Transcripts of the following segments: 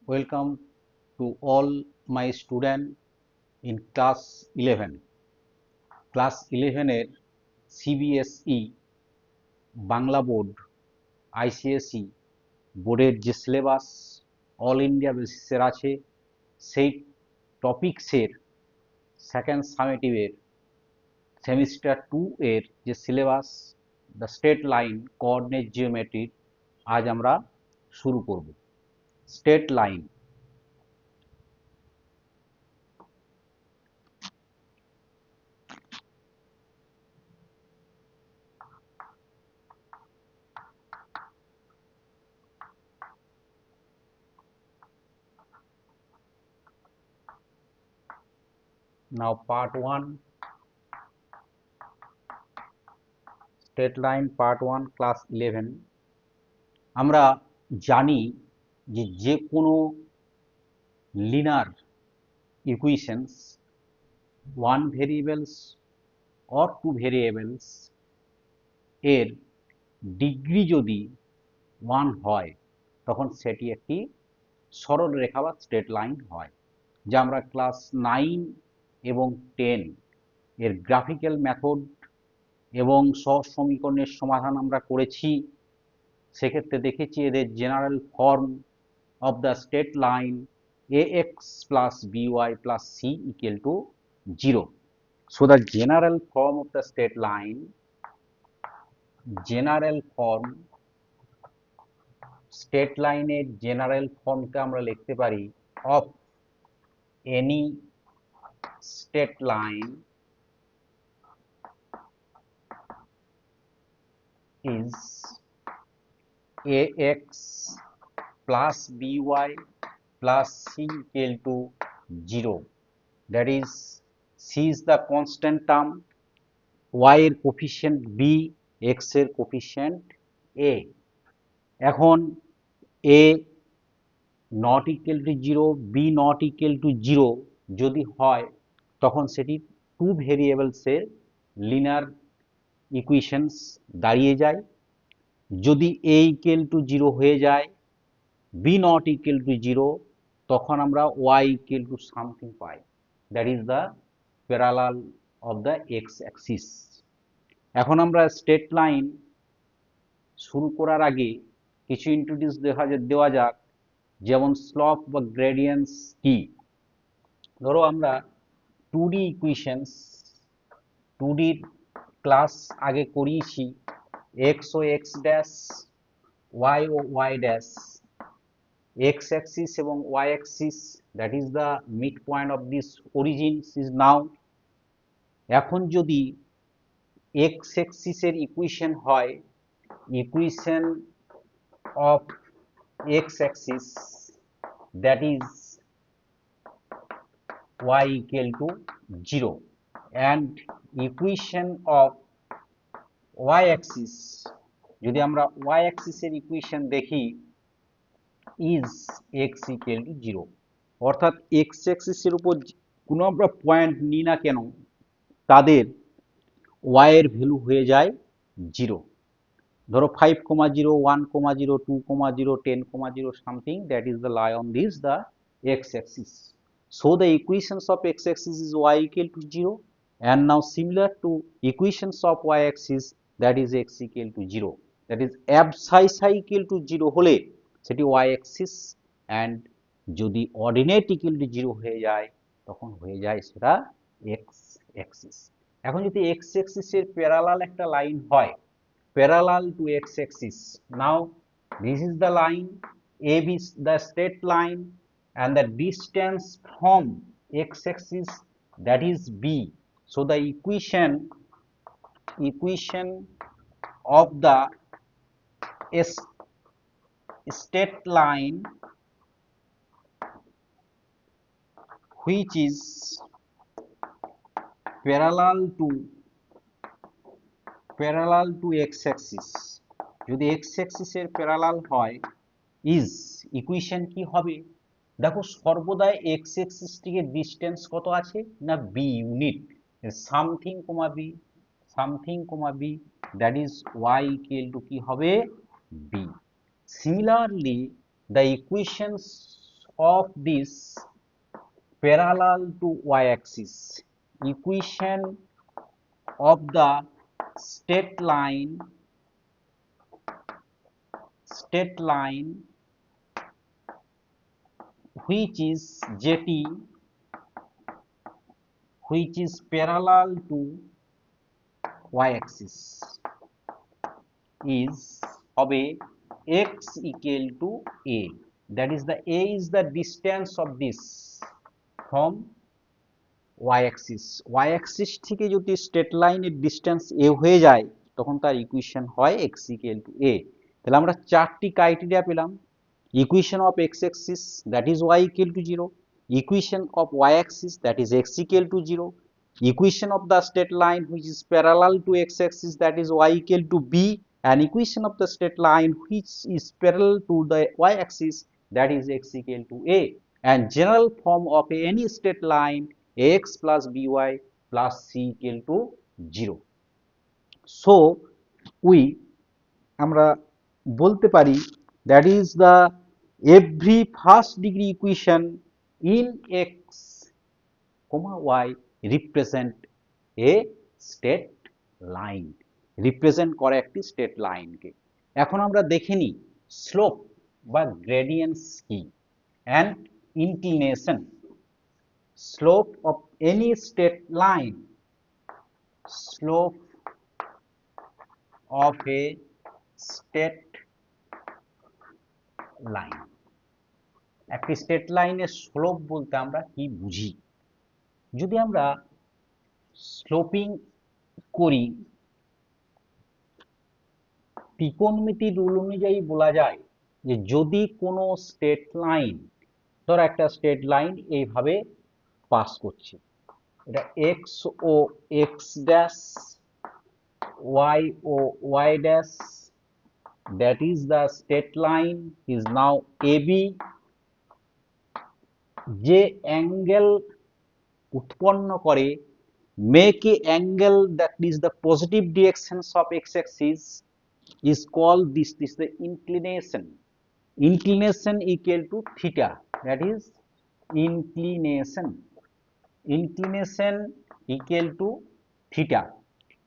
Welcome to all my student in class 11. Class 11 এর CBSE Bangla board ICSE বোর্ডের যে syllabus all India বেসিসের আছে সেই টপিকসের সেকেন্ড সামেটিভের সেমিস্টার 2 এর যে syllabus the straight line coordinate geometry আজ আমরা শুরু করব। Straight line now part 1 straight line part 1 class 11 আমরা জানি যে কোনো linear equations one variables or two variables এর ডিগ্রি যদি 1 হয় তখন সেটি একটি সরল রেখা বা স্ট্রেট লাইন হয়, যা আমরা ক্লাস 9 এবং 10 এর গ্রাফিক্যাল মেথড এবং সহজ সমীকরণের সমাধান আমরা করেছি। সেক্ষেত্রে দেখেছি এদের general form of the straight line ax plus by plus c equal to 0. So the general form of the straight line, straight line এর general form কে আমরা লিখতে পারি of any straight line is ax plus by plus c equal to 0. That is, c is the constant term, y এর coefficient b, x এর coefficient a. এখন a not equal to 0, b not equal to 0 যদি হয় তখন সেটি two ভেরিয়েবলসের linear equations দাঁড়িয়ে যায়। যদি a equal to 0 হয়ে যায়, b not equal to 0, তখন আমরা y equal to something pi, that is the parallel of the x axis. এখন আমরা স্ট্রেট লাইন শুরু করার আগে কিছু ইন্ট্রোডিউস দেওয়া যাক, যেমন স্লপ বা গ্রেডিয়েন্টস কি। ধরো আমরা 2D ইকুয়েশনস 2D ক্লাস আগে করিয়েছি, x ও x ড্যাশ, y ও y ড্যাশ, x axis এবং y axis, that is the midpoint of this origin is now. এখন যদি x axis এর ইকুয়েশন হয় equation of x axis, that is y equal to 0, and equation of y axis, যদি আমরা y axis এর equation দেখি, is x equal to 0. অর্থাৎ x axis এর উপর কোনো আমরা পয়েন্ট নিই না কেন, তাদের y এর ভ্যালু হয়ে যায় 0। ধরো 5,0, 1,0, 2,0, 10,0 something, that is the lie on this the x axis. So the equations of x axis is y equal to 0, and now similar to equations of y axis, that is x equal to 0, that is f psi equal to 0 হলে সেটি y axis, and যদি ordinate equal to 0 হয়ে যায় তখন হয়ে যায় সেটা x axis. এখন যদি x axis এর প্যারালাল একটা লাইন হয়, parallel to x-axis. Now this is the line, AB is the straight line, and the distance from x-axis, that is b. So the equation of the straight line which is parallel to x-axis, যদি x-axis এর parallel হয়, is equation কি হবে? দেখো সর্বদা x-axis থেকে distance কত আছে না b unit, something comma b, that is y equal to কি হবে b. Similarly the equations of this parallel to y-axis, equation of the straight line which is zt, which is parallel to y-axis is হবে x equal to a, that is the a is the distance of this from y-axis, y-axis থেকে যদি straight লাইনের distance a হয়ে যায় তখন তার equation হয় x equal to a। তাহলে আমরা চারটি ক্রাইটেরিয়া পেলাম, equation of x-axis that is y equal to 0, equation of y-axis that is x equal to 0, equation of the straight line which is parallel to x-axis that is y equal to b, and equation of the straight line which is parallel to the y-axis that is x equal to a, and general form of any straight line ax plus by plus c equal to 0. So we আমরা বলতে পারি that is the every first degree equation in x comma y represent a straight line, represent করে একটি straight line কে। এখন আমরা দেখে নিই slope বা gradients কি and inclination। slope of any straight line, slope of a straight line, একটি straight লাইনের স্লোপ বলতে আমরা কি বুঝি? যদি আমরা স্লোপিং করি ত্রিকোণমিতি রুল অনুযায়ী বলা যায় যে যদি কোনো স্ট্রেট লাইন, ধর একটা স্ট্রেট লাইন এইভাবে পাস করছে, এটা এক্স ও এক্স ড্যাশ, ওয়াই ও y dash, that is the straight line is now AB, যে অ্যাঙ্গেল উৎপন্ন করে make a angle that is the positive directions of x-axis is called this is the inclination, inclination equal to theta, that is inclination equal to theta।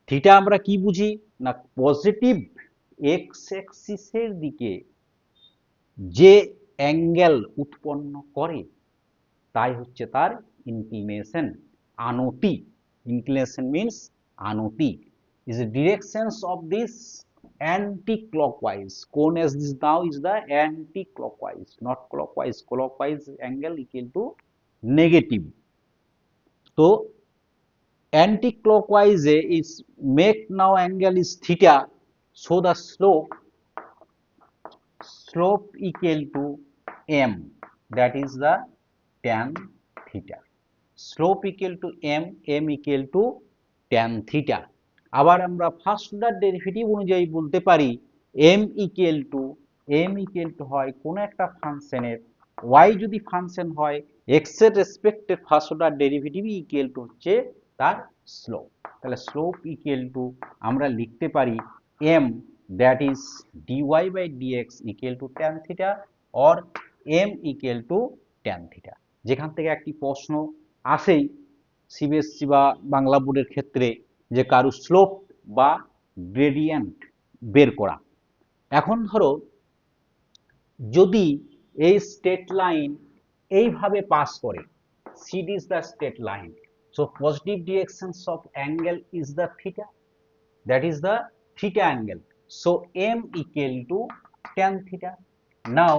theta আমরা কি বুঝি না positive x-axis এর দিকে যে অ্যাঙ্গেল উৎপন্ন করে তাই হচ্ছে তার inclination, আনতি। inclination means আনতি is the directions of this anti-clockwise, cone as this now is the anti-clockwise, not clockwise, clockwise angle equal to negative, so anti-clockwise is make now angle is theta, so the slope equal to m, that is the tan theta, slope equal to m, m equal to tan theta। আবার আমরা first order derivative অনুযায়ী বলতে পারি m equal to হয় কোন একটা ফাংশনের y যদি ফাংশন হয় x এর রেসপেক্টে first order derivative equal to হচ্ছে তার স্লোপ। তাহলে স্লোপ ইকুয়াল টু আমরা লিখতে পারি m that is dy by dx equal to tan theta or m equal to tan theta। যেখান থেকে একটি প্রশ্ন আসেই সিবিএসসি বা বাংলা বোর্ডের ক্ষেত্রে যে কারো স্লোপ বা গ্রেডিয়েন্ট বের করা। এখন ধরো যদি এই স্ট্রেট লাইন এইভাবে পাস করে, CD is the straight line, so positive directions of angle is the theta, that is the theta angle, so m equal to tan theta। now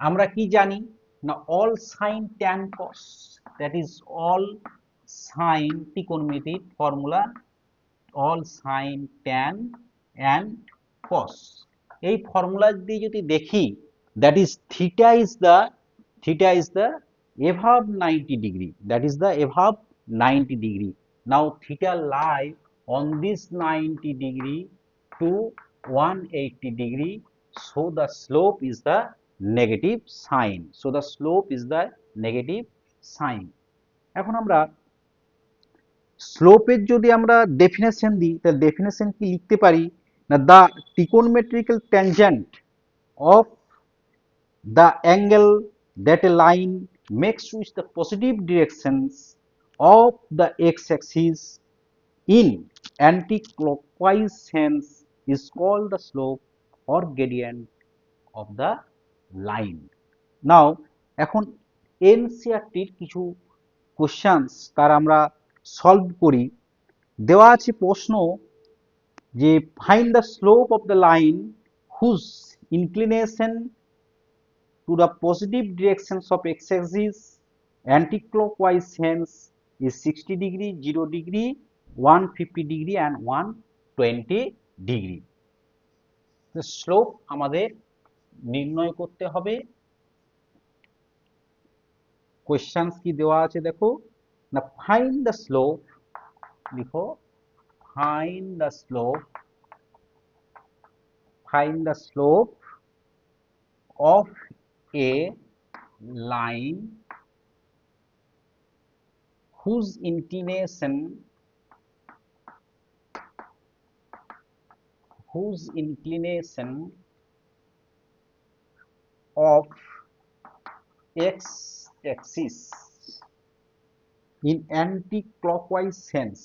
আমরা কি জানি না all sin tan cos, that is all sin ত্রিকোণমিতির formula all sin tan and cos, এই formula দিয়ে যদি দেখি that is theta is the above 90 degree, that is the above 90 degree। now theta lie on this 90 degree to 180 degree, so the slope is the negative sign, so the slope is the negative sign। এখন আমরা স্লোপের যদি আমরা definition দিই তাহলে definition কি লিখতে পারি না the trigonometrical tangent of the angle that a line makes with the positive directions of the x-axis in anti-clockwise sense is called the slope or gradient of the line. Now এখন এনসিইআরটির কিছু questions তার আমরা solve করি। দেওয়া আছে প্রশ্ন যে find the slope of the line whose inclination to the positive directions of x-axis anti-clockwise sense is 60 degree, 0 degree, 150 degree and 120 degree. The slope আমাদের নির্ণয় করতে হবে। কোশ্চেন্স কি দেওয়া আছে দেখো না, ফাইন্ড দ্য স্লোপ, লিখো find the slope of a line whose inclination of x-axis in anti-clockwise sense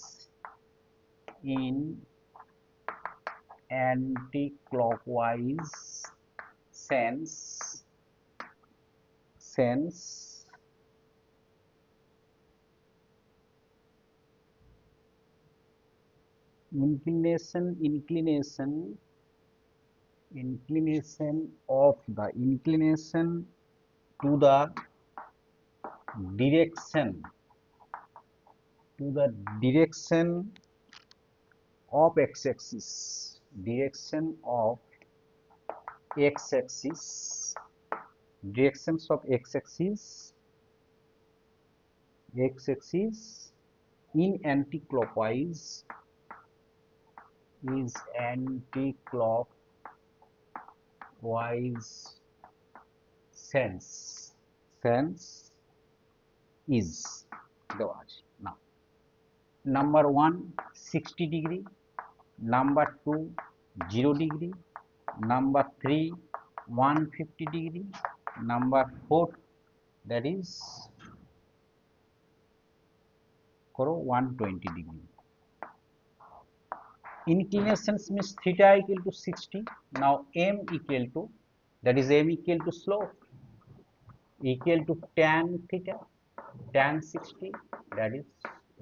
inclination of the inclination to the direction of x-axis directions of x-axis in anti-clockwise is anti-clockwise sense is দেওয়া আছে। Now number 1 60 degree, number 2 0 degree, number 3 150 degree, number 4 that is করো 120 degree. Inclinations means theta equal to 60. Now m equal to, that is m equal to slope equal to tan theta, tan 60, that is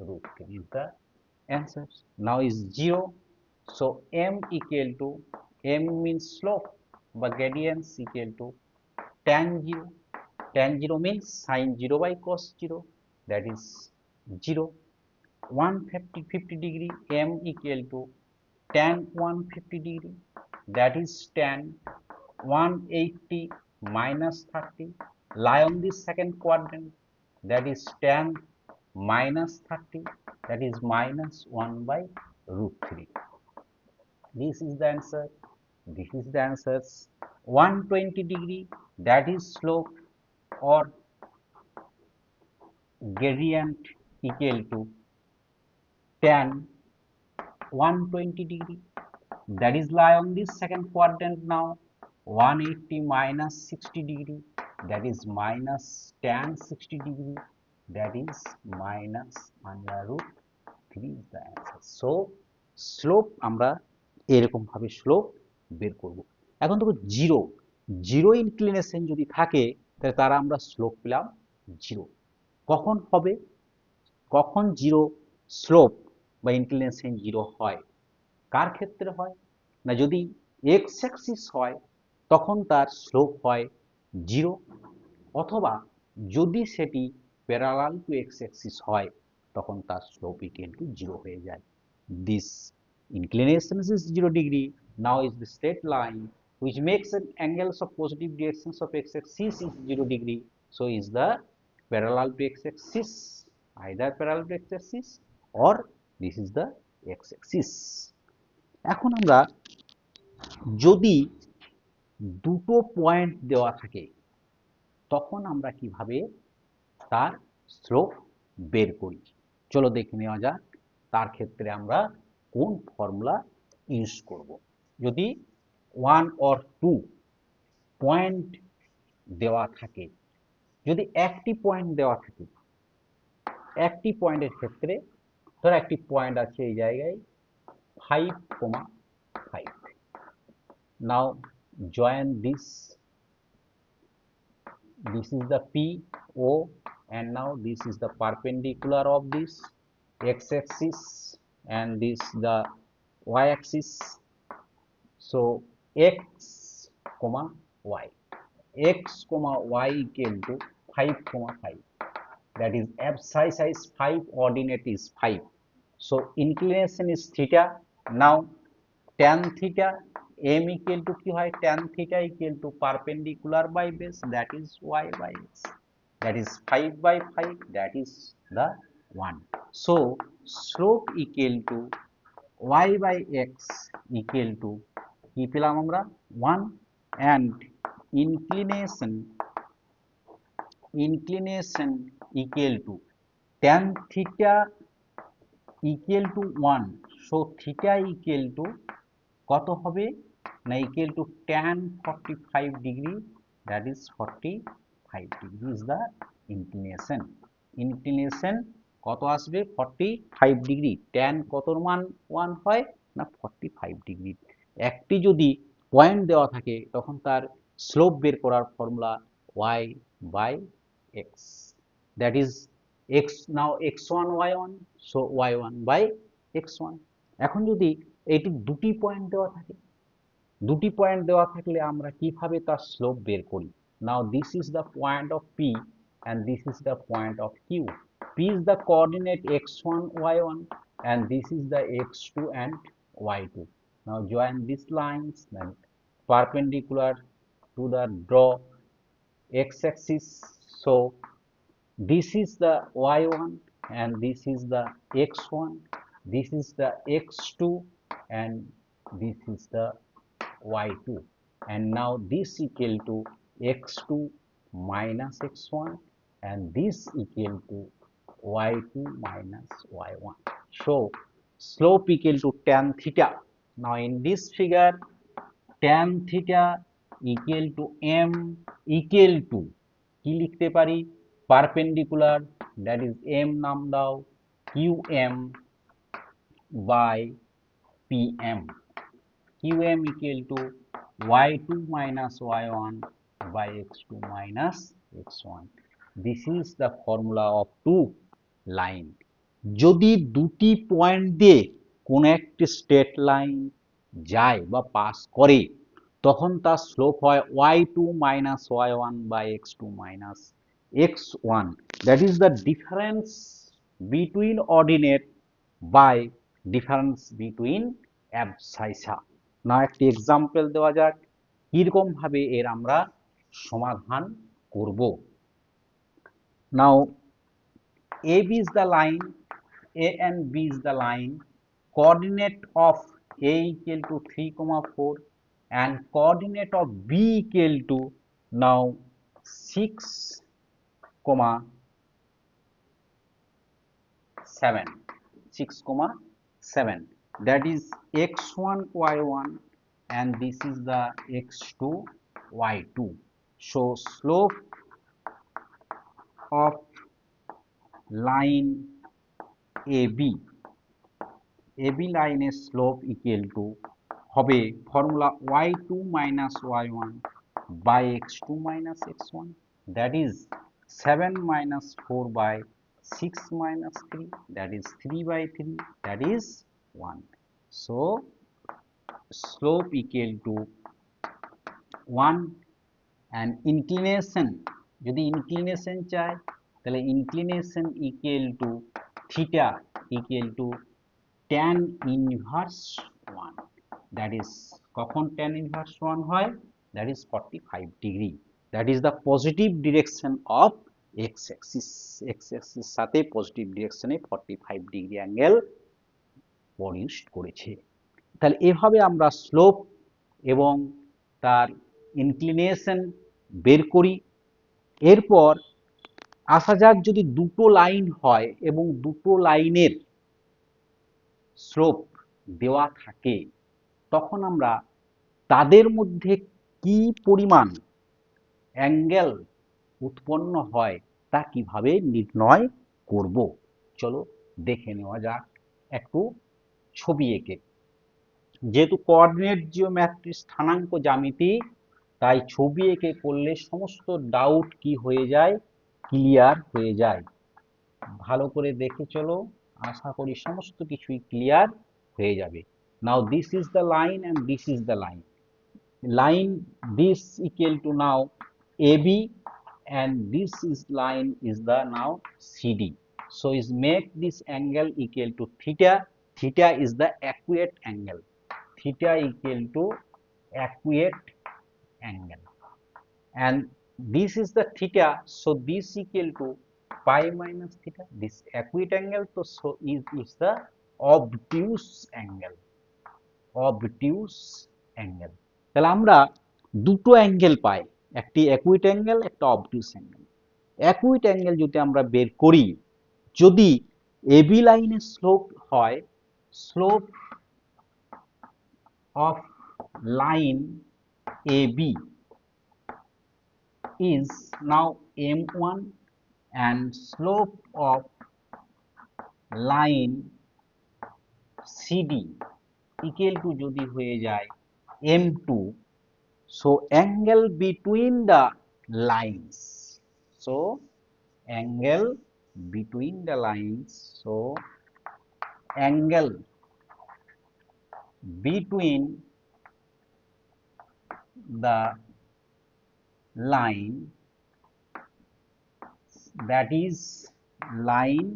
root 3 is the answer. Now is 0, so m equal to, m means slope but gradient equal to tan 0. Tan 0 means sin 0 by cos 0, that is 0. 150 degree, m equal to tan 150 degree, that is tan 180 minus 30, lie on this second quadrant, that is tan minus 30, that is minus 1 by root 3. This is the answer. 120 degree, that is slope or gradient equal to tan 120 degree, that is lie on this second quadrant. Now 180 minus 60 degree, that is minus tan 60 degree, that is minus under root 3 is the answer. So slope আমরা এরকম ভাবে slope বের করব। এখন দেখো zero inclination যদি থাকে তাহলে তারা আমরা স্লোপ পেলাম 0। কখন হবে, কখন জিরো স্লোপ বা ইনক্লিনেশন 0 হয়, কার ক্ষেত্রে হয় না, যদি এক্স অ্যাক্সিস হয় তখন তার স্লোপ হয় 0, অথবা যদি সেটি প্যারালাল টু এক্স অ্যাক্সিস হয় তখন তার স্লোপ ইকুয়াল টু 0 হয়ে যায়। This inclination is 0 degree. Now is the straight line which makes an angles of positive directions of x-axis is 0 degree. So is the parallel to x-axis, either parallel to x-axis or this is the x-axis. এখন আমরা যদি দুটো point দেওয়া থাকে তখন আমরা কিভাবে তার স্লোপ বের করি, চলো দেখে নেওয়া যাক তার ক্ষেত্রে আমরা কোন ফর্মুলা ইউজ করব। যদি 1 or 2 পয়েন্ট দেওয়া থাকে যদি একটি পয়েন্ট দেওয়া থাকে, একটি পয়েন্টের ক্ষেত্রে ধর একটি পয়েন্ট আছে এই জায়গায় 5,5. নাও join this, this is the PO, and now this is the perpendicular of this x-axis and this the y-axis. So x comma y, x comma y equal to 5 comma 5, that is abscissa is 5, ordinate is 5. So inclination is theta. Now tan theta m equal to কি হয়, tan theta equal to perpendicular by base, that is y by x, that is 5 by 5, that is the 1. So slope equal to y by x equal to কি পেলাম আমরা 1, and inclination equal to tan theta equal to 1. So theta equal to কত হবে না, equal to tan 45 degree, that is 45 degree is the inclination কত আসবে 45 degree. tan কতর মান 1 হয় না 45 ডিগ্রি। একটি যদি পয়েন্ট দেওয়া থাকে তখন তার স্লোপ বের করার formula y by x, that is x, now x1 y1, so y1 by x1। এখন যদি এটি দুটি পয়েন্ট দেওয়া থাকে, দুটি পয়েন্ট দেওয়া থাকলে আমরা কিভাবে তার স্লোপ বের করি। Now this is the point of P and this is the point of Q. P is the coordinate x1 y1 and this is the x2 and y2. Now join these lines then perpendicular to the draw x-axis. So this is the y1 and this is the x1, this is the x2 and this is the y2, and now this equal to x2 minus x1 and this equal to y2 minus y1. So slope equal to tan theta. Now in this figure tan theta equal to m equal to কি লিখতে পারি, perpendicular, that is m নাম দাও qm by pm, qm equal to y2 minus y1 by x2 minus x1. This is the formula of two line. যদি দুটি point দিয়ে কোন একটি স্ট্রেট লাইন যায় বা পাস করে তখন তার স্লোপ হয় y2 minus y1 by x2 minus x1, that is the difference between ordinate by difference between abscissa. না একটি এক্সাম্পল দেওয়া যাক কিরকম ভাবে এর আমরা সমাধান করব। নাও AB is the line, A and B is the line, coordinate of A equal to 3,4 and coordinate of B equal to now 6,7, 6,7, that is x1 y1 and this is the x2 y2. So slope of line AB লাইনের slope equal to হবে formula y2 minus y1 by x2 minus x1, that is 7 minus 4 by 6 minus 3, that is 3 by 3, that is 1. So slope equal to 1 and inclination, যদি inclination চাই তাহলে inclination equal to theta equal to tan inverse 1, that is কখন tan inverse 1 হয়, that is 45 degree, that is the positive direction of x-axis, x-axis সাথে positive ডিরেকশনে 45 degree angle produced করেছে। তাহলে এভাবে আমরা স্লোপ এবং তার ইনক্লিনেশন বের করি। এরপর আসা যাক যদি দুটো লাইন হয় এবং দুটো লাইনের স্লোপ দেওয়া থাকে তখন আমরা তাদের মধ্যে কি পরিমাণ অ্যাঙ্গেল উৎপন্ন হয় তা কিভাবে নির্ণয় করব? চলো দেখে নেওয়া যাক একটু ছবি এঁকে। যেহেতু কোঅর্ডিনেট জিওমেট্রি স্থানাঙ্ক জ্যামিতি, তাই ছবি এঁকে করলে সমস্ত ডাউট কি হয়ে যায়, ক্লিয়ার হয়ে যায়। ভালো করে দেখে চলো, আশা করি সমস্ত কিছুই ক্লিয়ার হয়ে যাবে। Now this is the line and this is the line. Line this equal to now AB, and this is line is the now CD. So is make this angle equal to theta. Theta is the equate angle. Theta equal to equate angle, and this is the theta. So this equal to pi minus theta. This equate angle, so is the obtuse angle. Obtuse angle. তাহলে আমরা দুটো angle পাই, একটি acute angle, একটা অবটিউস angle. Acute angle যদি আমরা বের করি, যদি এবি লাইনের স্লোপ হয়, slope of line AB is now m1, and slope of line CD equal to যদি হয়ে যায় m2, so angle between the lines, so angle between the lines, so angle between the line, that is line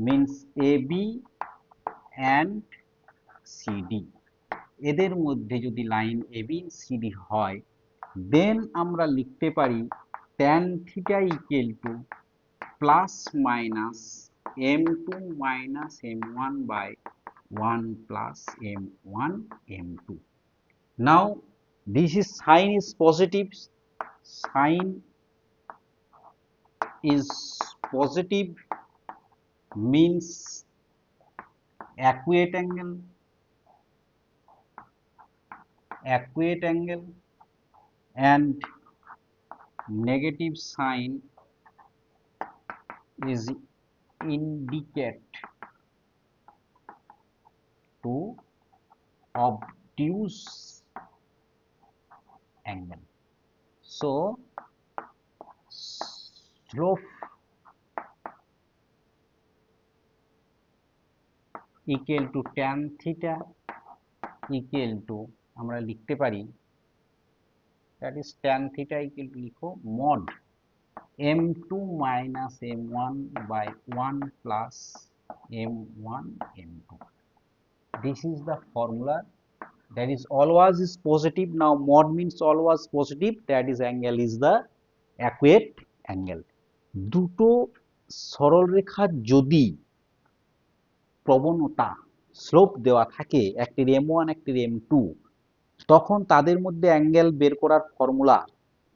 means AB and CD, এদের মধ্যে যদি line AB CD হয়, দেন আমরা লিখতে পারি tan theta equal to plus minus m2 minus m1 by 1 plus m1 m2. Now this is sign is positive, sign is positive means equate angle, equate angle, and negative sign is indicate to obtuse angle. So slope equal to tan theta equal to আমরা লিখতে পারি, that is tan theta equal to লিখো mod m2 minus m1 by 1 plus m1 m2. This is the formula, that is always is positive. Now mod means always positive, that is angle is the equate angle. দুটো সরলরেখা যদি প্রবণতা slope দেওয়া থাকে, একটির m1 একটির m2, তখন তাদের মধ্যে অ্যাঙ্গেল বের করার formula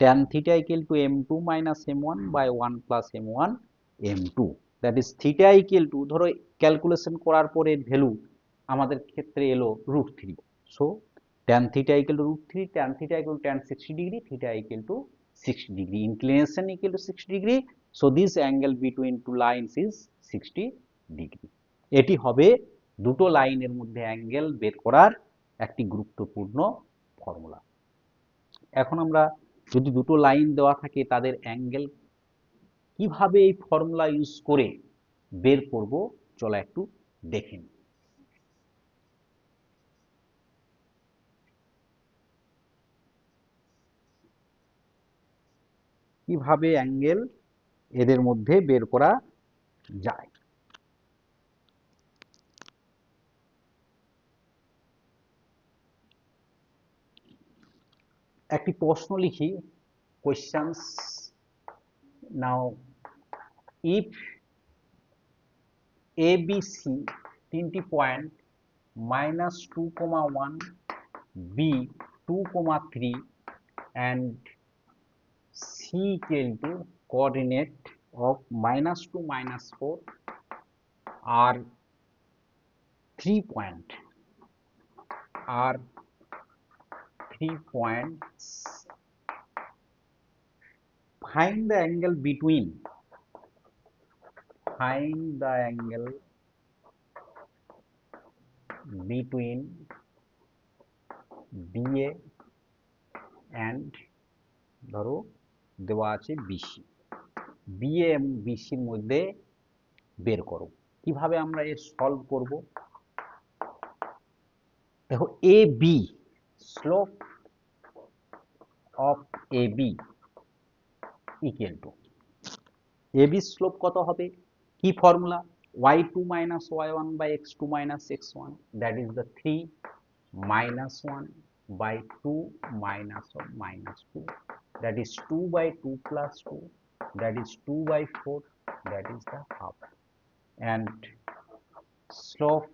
tan theta equal to m2 minus m1 by 1 plus m1 m2, that is theta equal to, ধরো ক্যালকুলেশন করার পরে ভ্যালু আমাদের ক্ষেত্রে এলো √3, so tan theta equal to √3, tan theta equal to tan 60 degree, theta equal to 60 degree, inclination equal to 60 degree, so this angle between two lines is 60 degree. এটি হবে দুটো লাইনের মধ্যে অ্যাঙ্গেল বের করার একটি গুরুত্বপূর্ণ ফর্মুলা। এখন আমরা যদি দুটো লাইন দেওয়া থাকে তাদের অ্যাঙ্গেল কিভাবে এই ফর্মুলা ইউজ করে বের করব, চলো একটু দেখে নিই। কিভাবে অ্যাঙ্গেল এদের মধ্যে বের করা যায়। একটি প্রশ্ন লিখি, questions. Now if A B C তিনটি points -2,1 B 2,3 and C equal to coordinate of -2 -4 are 3 points find the angle between BA and ধরো দেওয়া আছে BC, BA এবং BC এর মধ্যে বের করো। কিভাবে আমরা এর সলভ করব? দেখো AB, slope of AB equal to, AB slope কত হবে? কি formula? y2 minus y1 by x2 minus x1, that is the 3 minus 1 by 2 minus of minus 2, that is 2 by 2 plus 2, that is 2 by 4, that is the half. And slope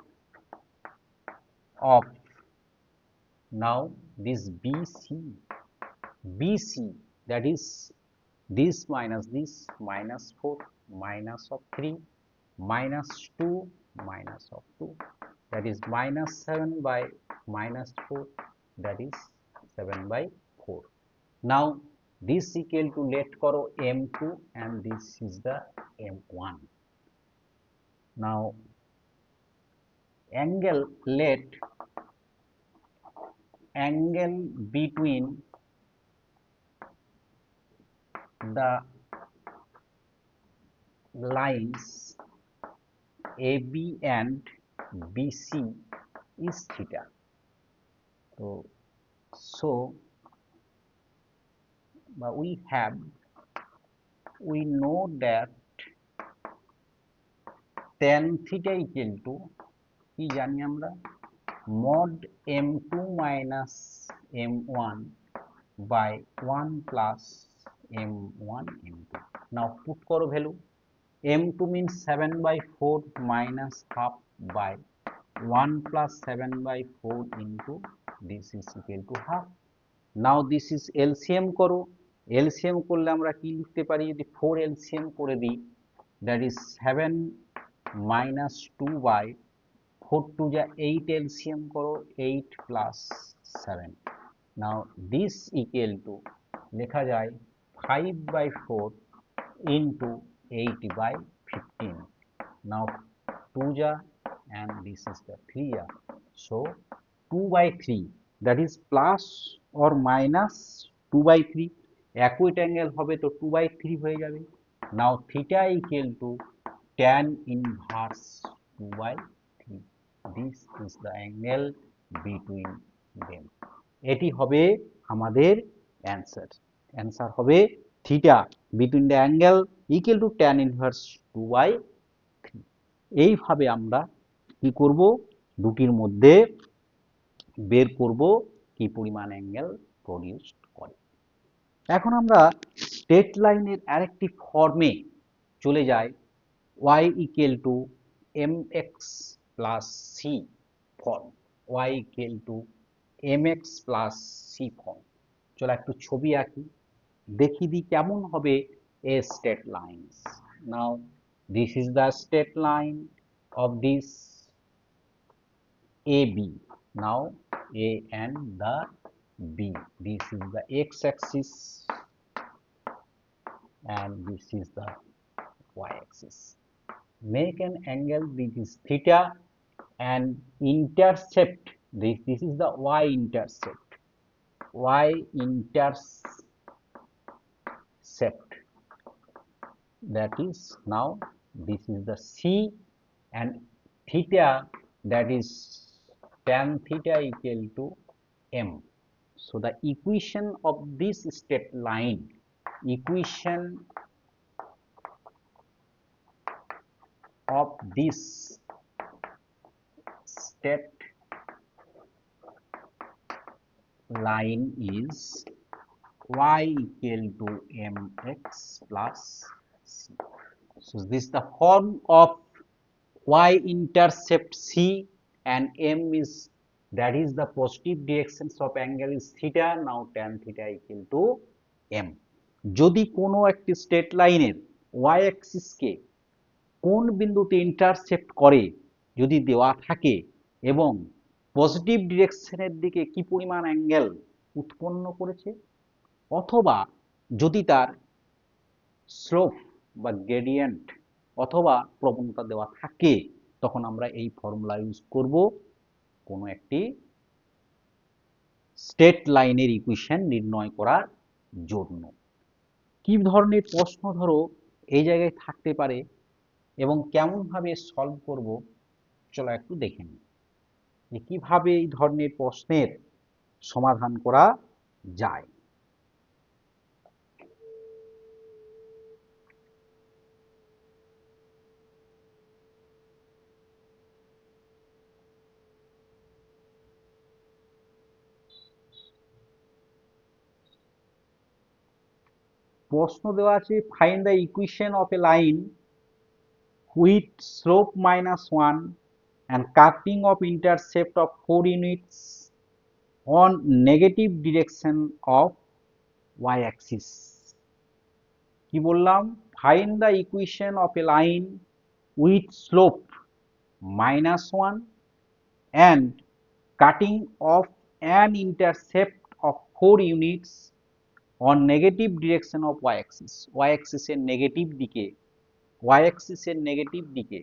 of now this BC, that is this minus 4 minus of 3 minus 2 minus of 2, that is minus 7 by minus 4, that is 7 by 4. Now this equal to let koro M2 and this is the M1. Now angle, let angle between the lines AB and BC is theta. So we know that tan theta equal to কি জানি আমরা, mod M2 minus M1 by 1 plus M1 M2. Now put koro value. M2 means 7 by 4 minus half by 1 plus 7 by 4 into this is equal to half. Now this is LCM koro. LCM করলে আমরা কি লিখতে পারি? যদি 4 LCM করে দিই, that is 7 minus 2 by 4 to ja 8 LCM koro, 8 plus 7. Now this equal to লেখা যায় 5 by 4 into 8 by 15. Now 2 ja and this is the 3 ja. So 2 by 3, that is plus or minus 2 by 3. Acute angle হবে তো 2 by 3 হয়ে যাবে। Now theta equal to tan inverse 2 by 3. This is the angle between them. এটি হবে আমাদের answer. Answer হবে theta between the angle equal to tan inverse 2 by 3। এইভাবে আমরা কি করব? দুটির মধ্যে বের করব কি পরিমাণ অ্যাঙ্গেল প্রডিউস করে। এখন আমরা স্ট্রেট লাইনের আরেকটি ফর্মে চলে যাই, y equal to mx plus c form, y equal to mx plus c form. চলো একটু ছবি আঁকি, দেখি দি কেমন হবে a straight lines. Now this is the straight line of this AB. Now A and the B. This is the x-axis and this is the y-axis. Make an angle, this is theta, and intercept this. This is the y-intercept. Y-intercept. That is, now this is the C and theta, that is tan theta equal to M. So the equation of this straight line, equation of this straight line is y equal to mx plus c. So this is the form of y-intercept C and M is, that is the positive directions of angle is theta. Now tan theta equal to M. যদি কোনো একটি straight লাইনের y Axis কে কোন বিন্দুতে intersect করে যদি দেওয়া থাকে এবং পজিটিভ ডিরেকশনের দিকে কি পরিমাণ অ্যাঙ্গেল উৎপন্ন করেছে, অথবা যদি তার স্লোপ বা গ্রেডিয়েন্ট অথবা প্রবণতা দেওয়া থাকে, তখন আমরা এই ফর্মুলা ইউজ করব কোনো একটি স্ট্রেট লাইনের ইকুয়েশন নির্ণয় করার জন্য। কি ধরনের প্রশ্ন ধরো এই জায়গায় থাকতে পারে এবং কেমন ভাবে সলভ করব, চলো একটু দেখে নিই যে কিভাবে এই ধরনের প্রশ্নের সমাধান করা যায়। প্রশ্ন দেওয়া আছে, find the equation of A line with slope -1 and cutting of intercept of 4 units on negative direction of y-axis. কি বললাম? Find the equation of A line with slope -1 and cutting of an intercept of 4 units on negative direction of y-axis. y-axis এর negative দিকে, y-axis এর negative দিকে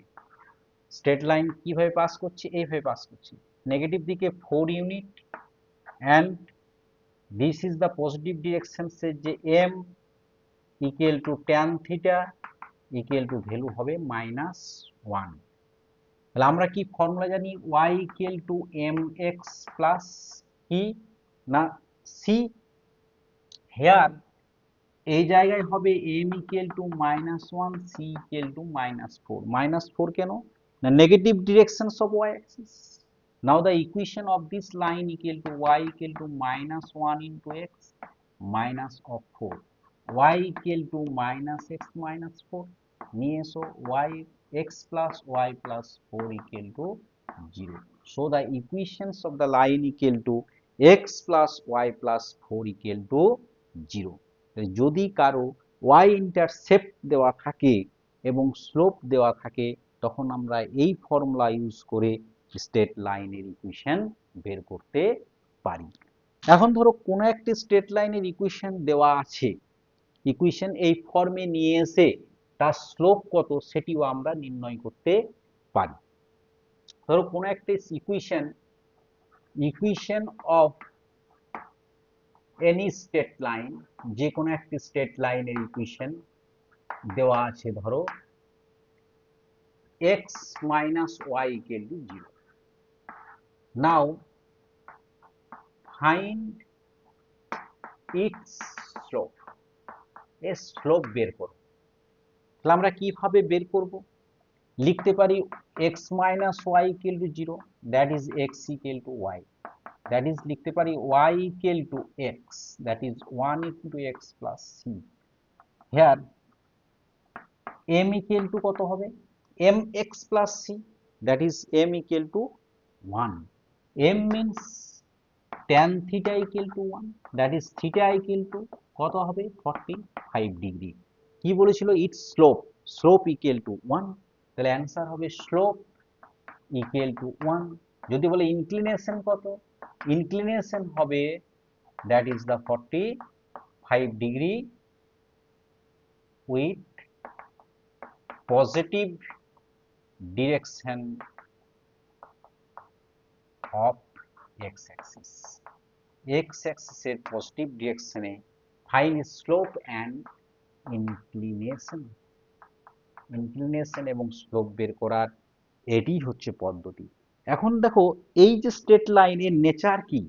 straight line কিভাবে pass করছে? এইভাবে pass করছে, নেগেটিভ দিকে 4 unit, and this is the positive direction, সে যে m equal to tan theta equal to value হবে -1। তাহলে আমরা কি ফর্মুলা জানি? y equal to mx plus কি না c, হেয়ার এই জায়গায় হবে m equal to -1, c equal to -4। -4 কেন? না negative directions of y axis। Now the equation of this line equal to y equal to -1 into x minus of 4, y equal to -x minus 4 নিয়ে এসো, y x plus y plus 4 equal to 0. So the equations of the line equal to x plus y plus 4 equal to 0. যদি কারো y intercept দেওয়া থাকে এবং slope দেওয়া থাকে, তখন আমরা এই ফর্মুলা ইউজ করে স্ট্রেট লাইনের ইকুয়েশন বের করতে পারি। এখন ধরো কোনো একটি স্ট্রেট লাইনের ইকুয়েশন দেওয়া আছে, ইকুয়েশন এই ফর্মে নিয়ে এসে তার স্লোপ কত সেটিও আমরা নির্ণয় করতে পারি। ধরো কোনো একটি equation of any straight line, যে কোনো একটি স্ট্রেট লাইনের ইকুয়েশন দেওয়া আছে, ধরো x minus y equal to 0. Now find its slope. এর স্লোপ বের করো। তাহলে আমরা কিভাবে বের করব? লিখতে পারি x minus y equal to 0, that is x equal to y, that is লিখতে পারি y equal to x, that is 1 into x plus c. Here m equal to কত হবে? mx plus c, that is m equal to 1. m means tan theta equal to 1, that is theta equal to কত হবে? 45 degree. কি বলেছিল? It's slope equal to 1, তাহলে answer হবে slope equal to 1। যদি বলে ইনক্লিনেশন কত? ইনক্লিনেশন হবে that is the 45 degree with positive direction of X axis. X অ্যাক্সিসের পজিটিভ ডিরেকশনে ফাইন্ড স্লোপ অ্যান্ড ইনক্লিনেশন এবং স্লোপ বের করার এটি হচ্ছে পদ্ধতি। এখন দেখো এই যে স্ট্রেট লাইনের নেচার কি?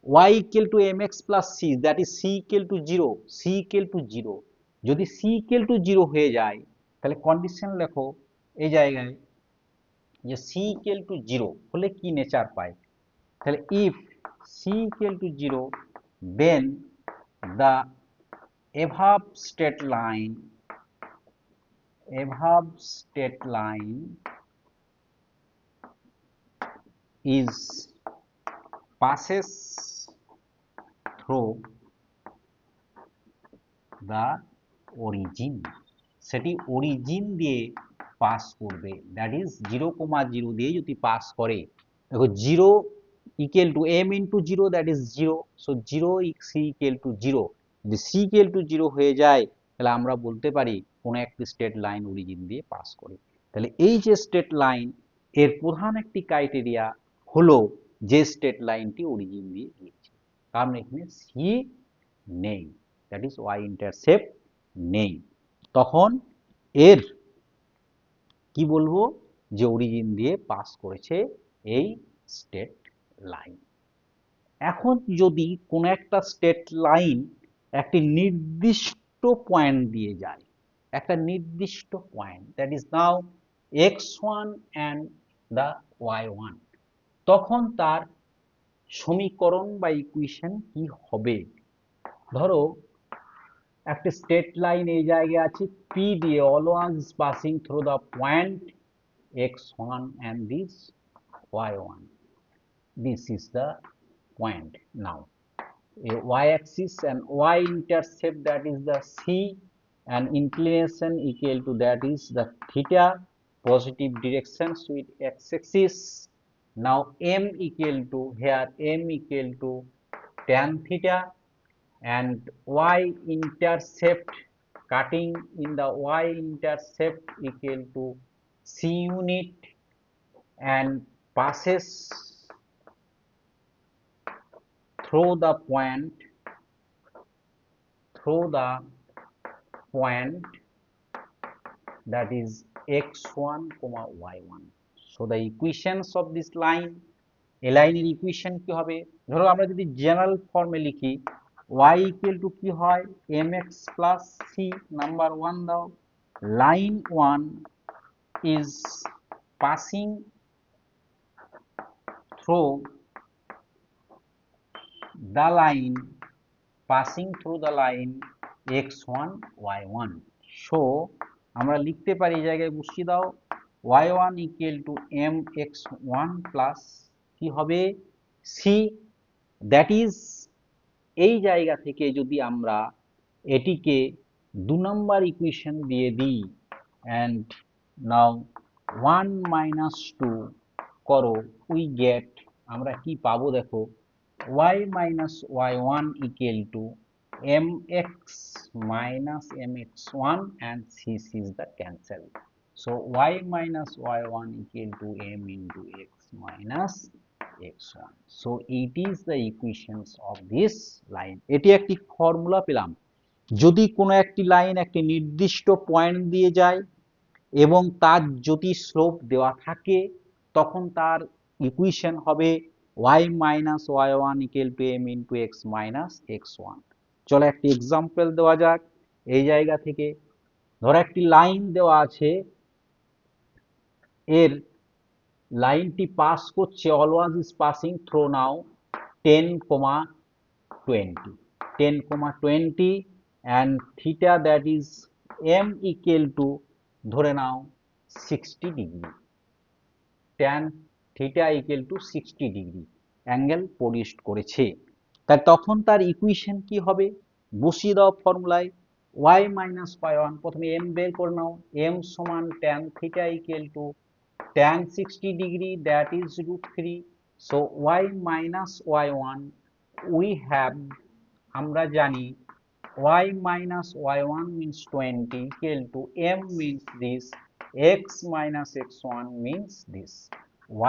y equal to mx plus c, that is c equal to 0, c equal to 0। যদি c equal to 0 হয়ে যায়, তাহলে কন্ডিশন লেখো এই জায়গায় যে c equal to 0 হলে কি নেচার পায়? তাহলে if c equal to 0, then the above straight line is passes through the origin, সেটি অরিজিন দিয়ে পাস করবে, দ্যাট ইজ 0,0 দিয়ে যদি পাস করে। দেখো 0 equal to m into 0, that is 0, so 0 c equal to 0, যদি c equal to 0 হয়ে যায় তাহলে আমরা বলতে পারি কোন একটি স্ট্রেট লাইন অরিজিন দিয়ে পাস করে। তাহলে এই যে স্ট্রেট লাইন, এর প্রধান একটি ক্রাইটেরিয়া হলো যে স্ট্রেট লাইনটি অরিজিন দিয়ে গিয়েছে, কারণ এখানে সি নেই, দ্যাট ইজ ওয়াই ইন্টারসেপ্ট নেই, তখন এর কি বলবো, যে অরিজিন দিয়ে পাস করেছে এই স্ট্রেট লাইন। এখন যদি কোন একটা স্ট্রেট লাইন একটি নির্দিষ্ট পয়েন্ট দিয়ে যায়, একটা নির্দিষ্ট point, that is now x1 and the y1, তখন তার সমীকরণ বা ইকুয়েশন কি হবে? ধরো একটা স্ট্রেট লাইন এই জায়গায় আছে P দিয়ে, always passing through the point x1 and this y1. This is the point. Now a y-axis and y-intercept, that is the c, and inclination equal to, that is the theta, positive directions with x-axis. Now m equal to, here m equal to tan theta, and y-intercept, cutting in the y-intercept equal to c unit, and passes through the point that is x1 comma y1. So the equations of this line, এই লাইনের equation কি হবে? ধরো আমরা যদি general ফর্মে লিখি, y equal to কি হয়, mx প্লাস c, নাম্বার 1 দাও, line 1 is passing through the line x1 y1. So আমরা লিখতে পারি, এই জায়গায় বসিয়ে দাও, y1 equal to mx1 plus কি হবে, c, দ্যাট ইজ, এই জায়গা থেকে যদি আমরা এটিকে 2 নম্বর ইকুয়েশন দিয়ে দিই, অ্যান্ড নাও 1 মাইনাস 2 করো, উই গেট, আমরা কি পাবো দেখো, y minus y1 equal to mx minus mx1, and this is the cancel. So y minus y1 equal to m into x minus x1. So it is the equations of this line. এটি একটি formula পেলাম, যদি কোনো একটি line একটি নির্দিষ্ট point দিয়ে যায় এবং তার যদি স্লোপ দেওয়া থাকে, তখন তার ইকুয়েশন হবে y minus y1 equal to m into x minus x1. চলো একটি এক্সাম্পল দেওয়া যাক এই জায়গা থেকে। ধরো একটি লাইন দেওয়া আছে, এর লাইনটি পাস করছে, always is passing through now 10,20 and theta, that is m equal to, ধরে নাও 60 degree, tan theta equal to 60 degree angle produce করেছে। তাই তখন তার ইকুয়েশন কি হবে? বসিয়ে দাও ফর্মুলায়, y minus y1, প্রথমে m বের করে নাও, m সমান tan theta equal to tan 60 degree, that is √3. So y minus y1, we have, আমরা জানি y minus y1 means 20 equal to m means this, x minus x1 means this,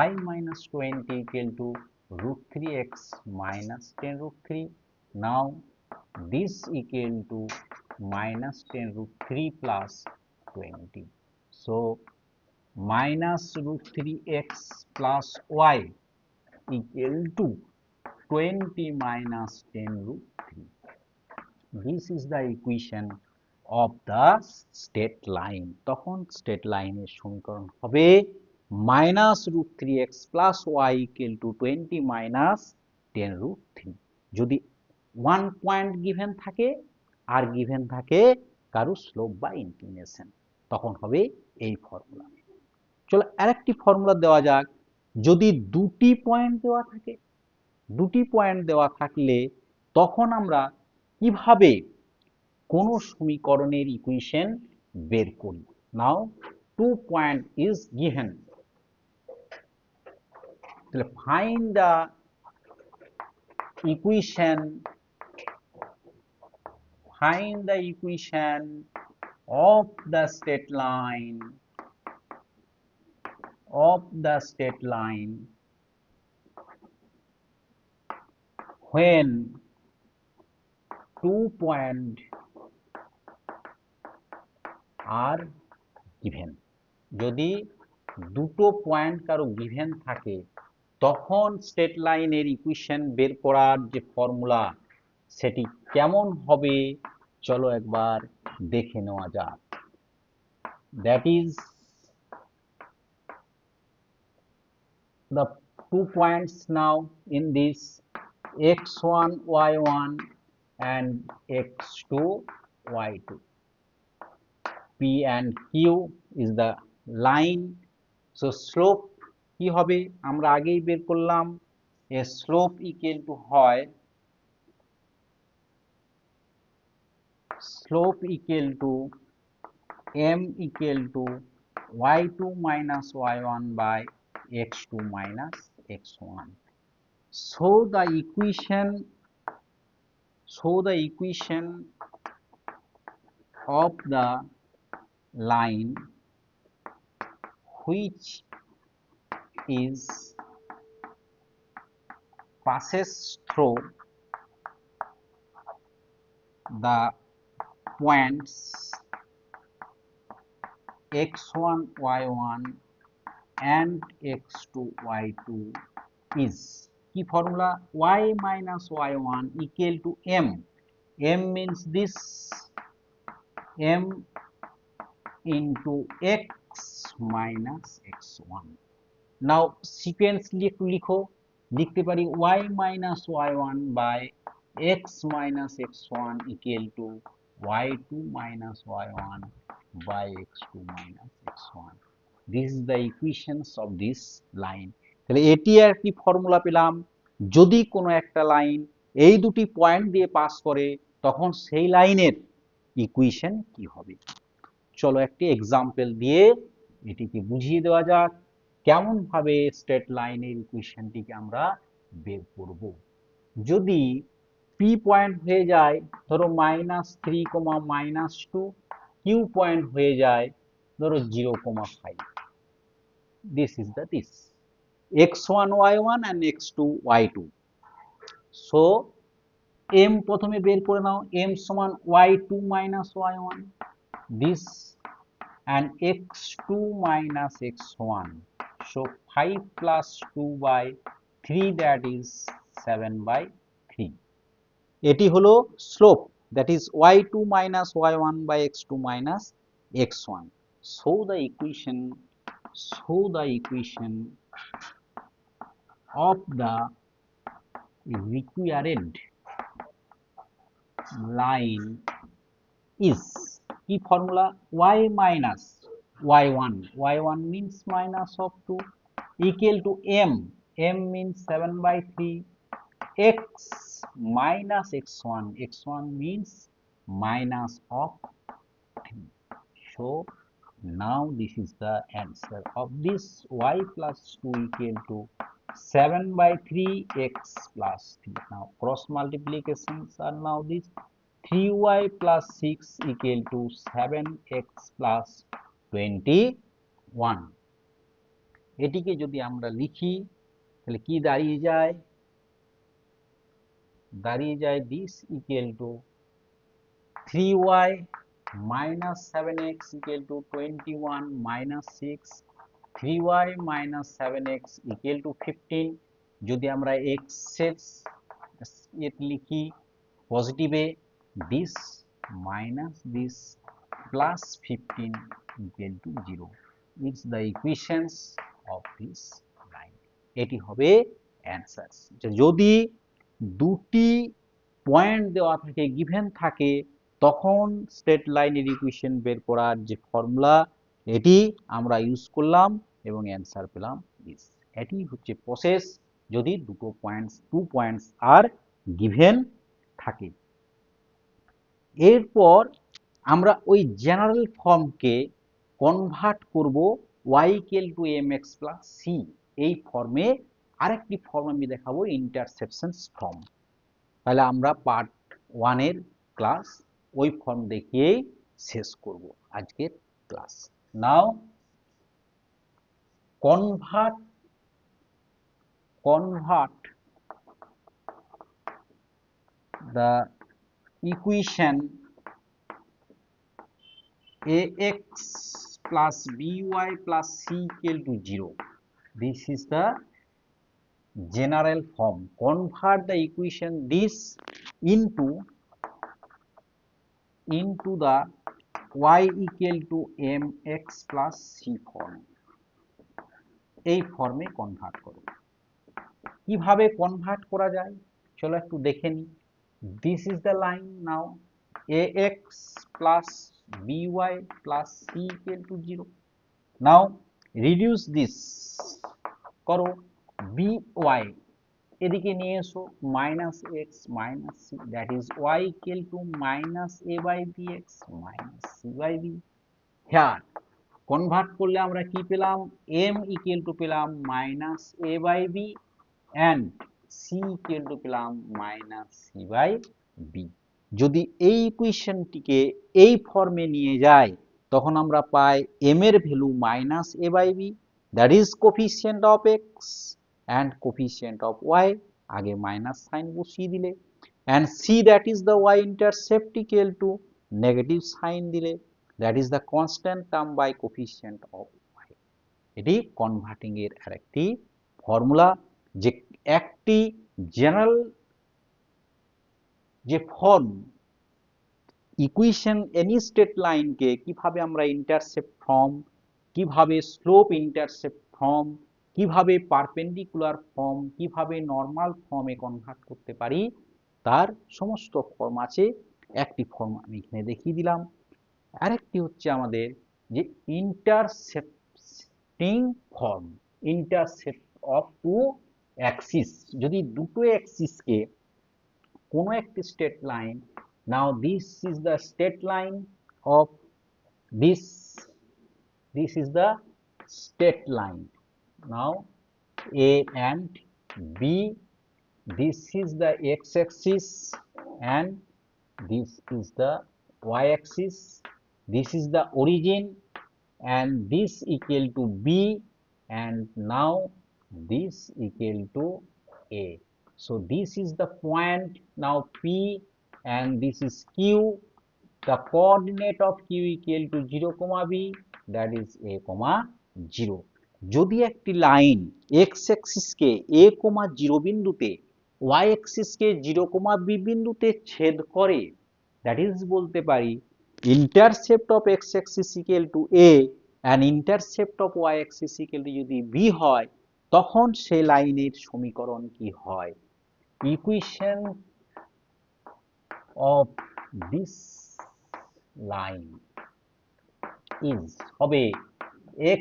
y minus 20 equal to √3x minus 10 √3. Now this equal to minus 10 √3 plus 20. So minus √3x plus y equal to 20 minus 10 √3. This is the equation of the straight line. তখন straight লাইনের সমীকরণ হবে minus √3x plus y equal to 20 minus 10 √3. যদি 1 point given থাকে are given থাকে কারো slope বা inclination, তখন হবে এই ফর্মুলা। চলো আরেকটি ফর্মুলা দেওয়া যাক, যদি দুটি পয়েন্ট দেওয়া থাকে, দুটি পয়েন্ট দেওয়া থাকলে তখন আমরা কিভাবে কোন সমীকরণের ইকুয়েশন বের করি? নাও 2 পয়েন্ট ইজ গিভেন, তাহলে find the equation find the equation of the straight line when 2 points are given। যদি দুটো পয়েন্ট কারো গিভেন থাকে তখন স্ট্রেট লাইনের ইকুয়েশন বের করার যে ফর্মুলা সেটি কেমন হবে চলো একবার দেখে নেওয়া যাক। That is the 2 points now in this x1 y1 and x2 y2, p and q is the line, so slope কি হবে আমরা আগেই বের করলাম, a slope equal to হয় slope equal to m equal to y2 minus y1 by x2 minus x1. So the equation of the line which is passes through the points x1 y1 and x2 y2 is কি formula y minus y1 equal to m, m means this m into x minus x1. now sequentially একটু লিখতে পারি y minus y1 by x minus x1 equal to y2 minus y1 by x2 minus x1. This is the equations of this line. তাহলে এটি একটি formula পেলাম, যদি কোনো একটা লাইন এই দুটি পয়েন্ট দিয়ে পাস করে তখন সেই লাইনের ইকুয়েশন কি হবে। চলো একটি এক্সাম্পল দিয়ে এটিকে বুঝিয়ে দেওয়া যাক কেমন ভাবে স্ট্রেট লাইনের ইকুয়েশনটিকে আমরা বের করব। যদি পি পয়েন্ট হয়ে যায় ধরো -3, -2, কিউ পয়েন্ট হয়ে যায় ধরো 0,5, this is the this x1 y1 and x2 y2. so m প্রথমে বের করে নাও, m সমান y2 minus y1 this and x2 minus x1, so 5 plus 2 by 3 that is 7 by 3. এটি হলো slope, that is y2 minus y1 by x2 minus x1. so the equation of the required line is কি formula y minus y1, y1 means minus of 2 equal to m, m means 7 by 3, x minus x1, x1 means minus of 3. so now this is the answer of this y plus 2 equal to 7 by 3 x plus 3. now cross multiplications are now this 3y plus 6 equal to 7x plus 21. এটিকে যদি আমরা লিখি তাহলে কি দাঁড়িয়ে যায় this equal to 3y minus 7x equal to 21 minus 6, 3y minus 7x equal to 15. যদি আমরা x এর লিখি পজিটিভে this minus this plus 15 equal to 0. It's the equations of this line. এটি হবে অ্যান্সার। যদি দুটি পয়েন্ট দেওয়া থাকে গিভেন থাকে তখন স্ট্রেট লাইনের ইকুয়েশন বের করার যে ফর্মুলা এটি আমরা ইউজ করলাম এবং অ্যান্সার পেলাম দিস। এটি হচ্ছে প্রসেস যদি টু পয়েন্টস আর গিভেন থাকে। এরপর আমরা ওই জেনারেল ফর্মকে কনভার্ট করব y equal to mx plus c, এই ফর্মে আরেকটি ফর্ম আমি দেখাবো ইন্টারসেপশনস ফর্ম। তাহলে আমরা পার্ট 1 এর ক্লাস ওই ফর্ম দেখিয়েই শেষ করব আজকের class. Now convert the equation ax plus by plus c equal to 0. This is the general form. Convert the equation this into the y equal to mx plus c form. এই ফর্মে convert করব। কিভাবে convert করা যায় চলো একটু দেখে নিই। This is the line now ax plus by plus c equal to 0. Now reduce this করো, by এদিকে নিয়ে এসো minus x minus c, that is y equal to minus a by b x minus c by b. Here convert করলে আমরা কি পেলাম, m equal to পেলাম minus a by b and c equal to পেলাম minus c by b. যদি এই ইকুয়েশনটিকে এই ফর্মে নিয়ে যায় তখন আমরা পাই এম এর value minus a by b, that is coefficient of x and coefficient of y, আগে মাইনাস সাইন বসিয়ে দিলে, and c that is the y intercept equal to negative sign দিলে, that is the constant term by coefficient of y. এটি converting এর আরেকটি formula, যে একটি general যে ফর্ম ইকুয়েশন এনি স্ট্রেট লাইনকে কিভাবে আমরা ইন্টারসেপ্ট ফর্ম, কিভাবে স্লোপ ইন্টারসেপ্ট ফর্ম, কিভাবে পারপেন্ডিকুলার ফর্ম, কিভাবে নরমাল ফর্মে কনভার্ট করতে পারি তার সমস্ত ফর্ম আছে। একটি ফর্ম আমি এখানে দেখিয়ে দিলাম। আরেকটি হচ্ছে আমাদের যে intercepting form, intercept of two axis. যদি দুটো অ্যাক্সিসকে কোনো একটি straight line, now this is the straight line of this is the straight line. Now A and B, this is the x-axis and this is the y-axis, this is the origin and this equal to B and now this equal to A. So this is the point now P and this is Q. The coordinate of Q equal to 0, B, that is A, 0. যদি একটি line x অ্যাক্সিসকে a, 0 বিন্দুতে, y অ্যাক্সিসকে 0, b বিন্দুতে ছেদ করে, that is বলতে পারি intercept of x Axis equal to a and intercept of y Axis equal to যদি b হয় তখন সেই লাইনের সমীকরণ কি হয়, equation of this line is হবে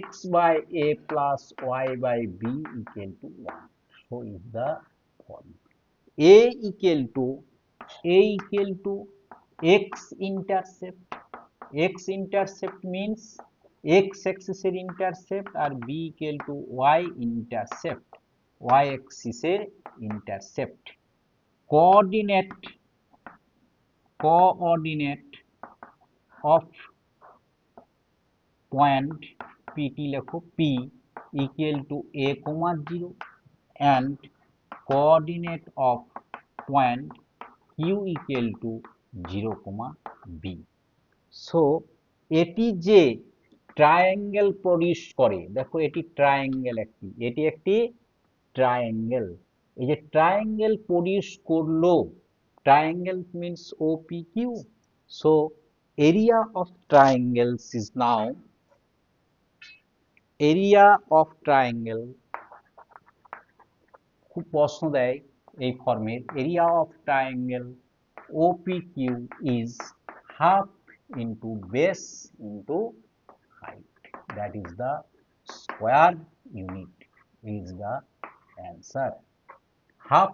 x by a plus y by b equal to 1. So is the form. A equal to x intercept. X intercept means x axis এর intercept আর b equal to y intercept, y axis এর intercept. Coordinate of point pt লেখো p equal to a, 0 and coordinate of point q equal to 0, b. So এটি যে triangle produce করে, দেখো এটি triangle, এটি একটি ট্রায়াঙ্গেল, এই যে ট্রায়াঙ্গেল প্রডিউস করলো, triangle means OPQ. So area of triangles is now area of triangle, খুব প্রশ্ন দেয় এই ফর্মের, area of triangle OPQ is half into base into height, that is the square unit, is the answer, half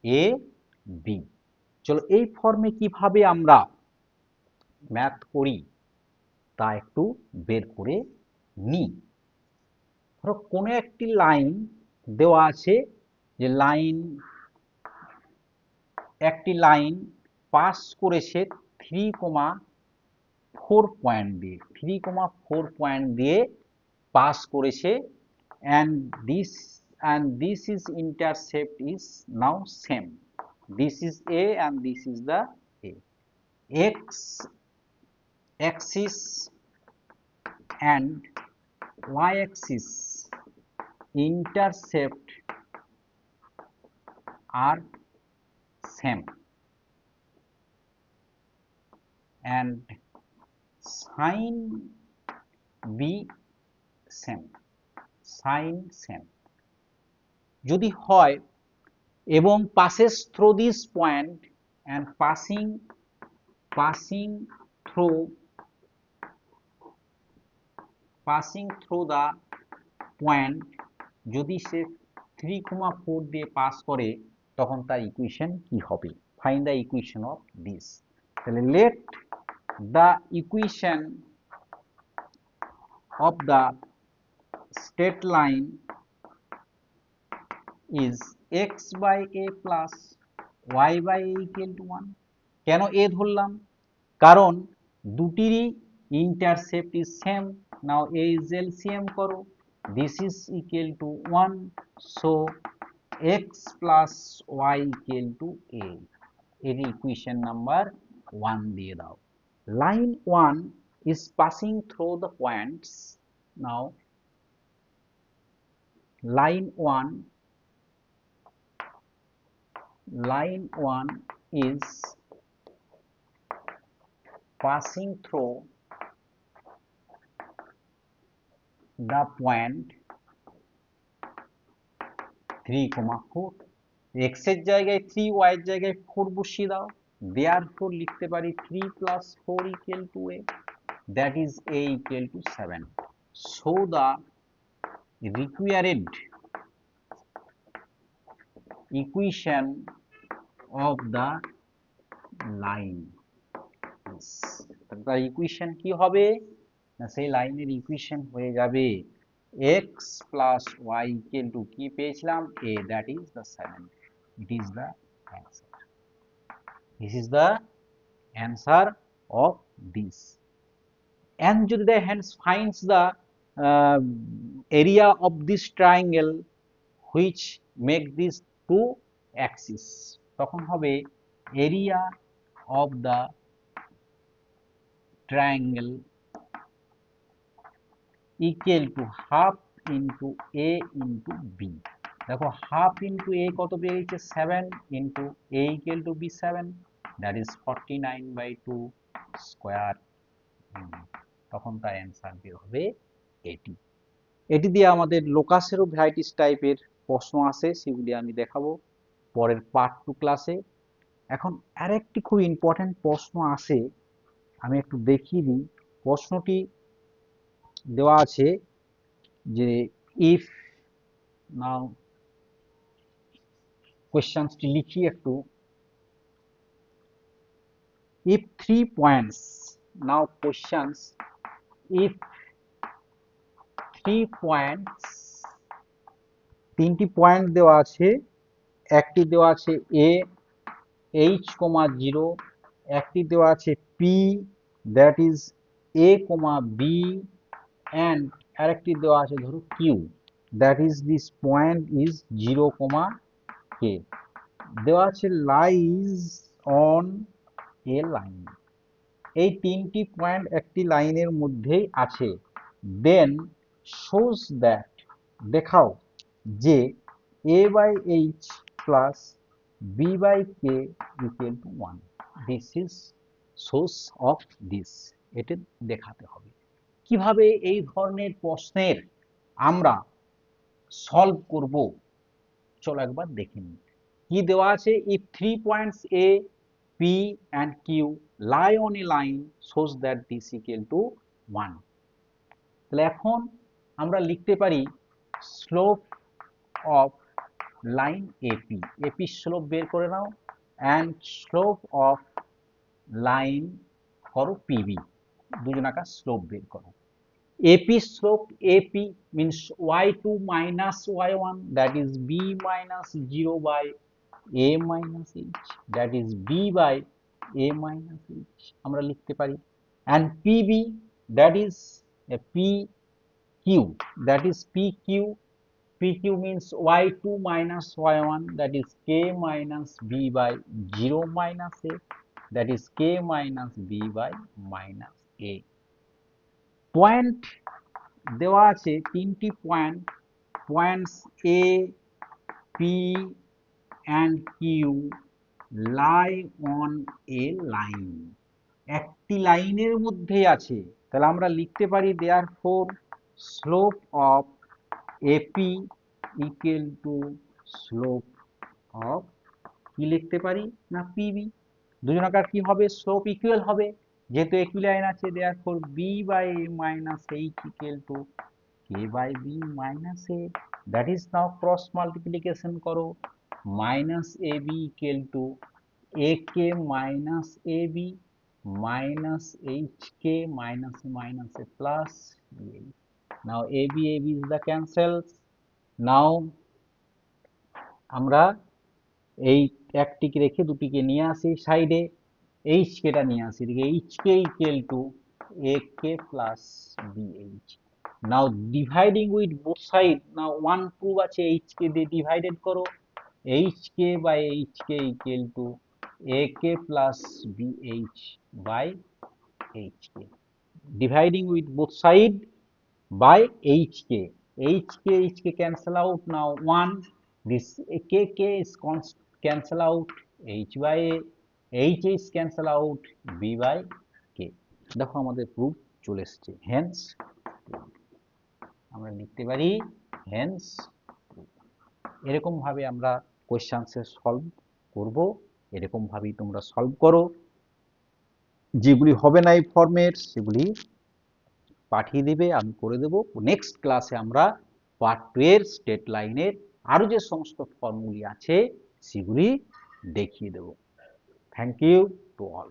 AB. চলো এই ফর্মে কিভাবে আমরা ম্যাথ করি তা একটু বের করে নিই। ধরো কোনো একটি লাইন দেওয়া আছে, যে একটি লাইন পাস করেছে 3,4 পয়েন্ট দিয়ে 3,4 পয়েন্ট দিয়ে পাস করেছে, and this is intercept is now same. This is A and this is the A. X axis and y axis intercept are same, and sin be same. Sin same যদি হয় এবং passes through this point and passing through the point যদি সে 3,4 দিয়ে pass করে তখন তার equation কি হবে? Find the equation of this. তাহলে let the equation of the straight line is x by a plus y by a equal to 1. কেন a ধরলাম? কারণ দুটিরই intercept is same. Now a is LCM করো, this is equal to 1, so x plus y equal to a। এর equation number 1 দিয়ে দাও। Line 1 is passing through the points. Now line 1 is passing through the point 3,4। x এর জায়গায় 3, y এর জায়গায় 4 বসিয়ে দাও, therefore লিখতে পারি 3 plus 4 equal to a, that is a equal to 7. So the required equation of the line is, তার equation কি হবে না, সেই লাইনের ইকুয়েশন হয়ে যাবে x plus y equal to কি পেয়েছিলাম a, that is the 7. It is the answer. This is the answer of this. And যদি দেয় hence finds the area of this triangle which make these two axes, তখন হবে area of the triangle equal to half into a into b। দেখো half into a কত পেয়েছে 7 into a equal to b 7, that is 49/2 square. তখন তার answer বের হবে এটি। এটি দিয়ে আমাদের লোকাসেরও ভ্যারাইটিস টাইপের প্রশ্ন আসে, সেগুলি আমি দেখাবো পরের পার্ট 2 ক্লাসে। এখন আরেকটি খুব ইম্পর্টেন্ট প্রশ্ন আসে, আমি একটু দেখিয়ে দিই। প্রশ্নটি দেওয়া আছে যে ইফ, নাও কোয়েশ্চেনটি লিখি একটু। if 3 points, now questions, if 3 points, তিনটি পয়েন্ট দেওয়া আছে, একটি দেওয়া আছে a h, 0, একটি দেওয়া আছে p that is a, b, and আরেকটি দেওয়া আছে ধরো q that is this point is 0, k, দেওয়া আছে lies on a line। এই তিনটি পয়েন্ট একটি লাইনের মধ্যেই আছে, দেন shows that, দেখাও যে a by h plus b by k equal to 1. This is source of this, এটা দেখাতে হবে। কিভাবে এই ধরনের প্রশ্নের আমরা সলভ করব চলো একবার দেখে নিই। কি দেওয়া আছে, if 3 points a, p and q lie on a line shows that this equal to 1। তাহলে এখন আমরা লিখতে পারি slope of line AP, AP slope বের করে নাও, and slope of লাইন করো PB, দুজনাকার স্লোপ বের করো। AP slope AP means y2 minus y1, that is b minus 0 by a minus h, that is b by a minus h আমরা লিখতে পারি, and pb that is a pq, that is pq, pq means y2 minus y1, that is k minus b by 0 minus a, that is k minus b by minus a। Point দেওয়া আছে তিনটি point, points a p and q lie on a line, একটি লাইনের মধ্যে আছে, তাহলে আমরা লিখতে পারি therefore slope of ap equal to slope of, কি লিখতে পারি না pb, দুজনকার কি হবে স্লোপ ইকুয়াল হবে, যেহেতু একই লাইন আছে therefore b by a minus h equal to k by b minus a, that is now cross multiplication করো, minus ab equal to ak minus ab minus hk minus a minus a plus a, now ab is the cancels, now আমরা এই একটিকে রেখে দুটিকে নিয়ে আসি সাইডে, hk টা নিয়ে আসি এদিকে, hk equal to ak plus bh, now dividing with both side, now 1 2 আছে hk দিয়ে ডিভাইডেড করো, hk by hk equal to ak plus bh by hk, dividing with both side by hk, hk cancel out, now 1, this k is cancel out, h by a, h is cancel out, b by k, দেখো আমাদের proof চলে এসেছে, Haynes আমরা লিখতে পারি Haynes. এরকম ভাবে আমরা কোশ্চেন্সের সলভ করব, এরকম ভাবেই তোমরা সলভ করো, যেগুলি হবে না এই ফর্মের সেগুলি পাঠিয়ে দেবে, আমি করে দেব। নেক্সট ক্লাসে আমরা পার্ট 2 এর স্টেট লাইনের আরো যে সমস্ত ফর্মুলি আছে সেগুলি দেখিয়ে দেব। Thank you to all.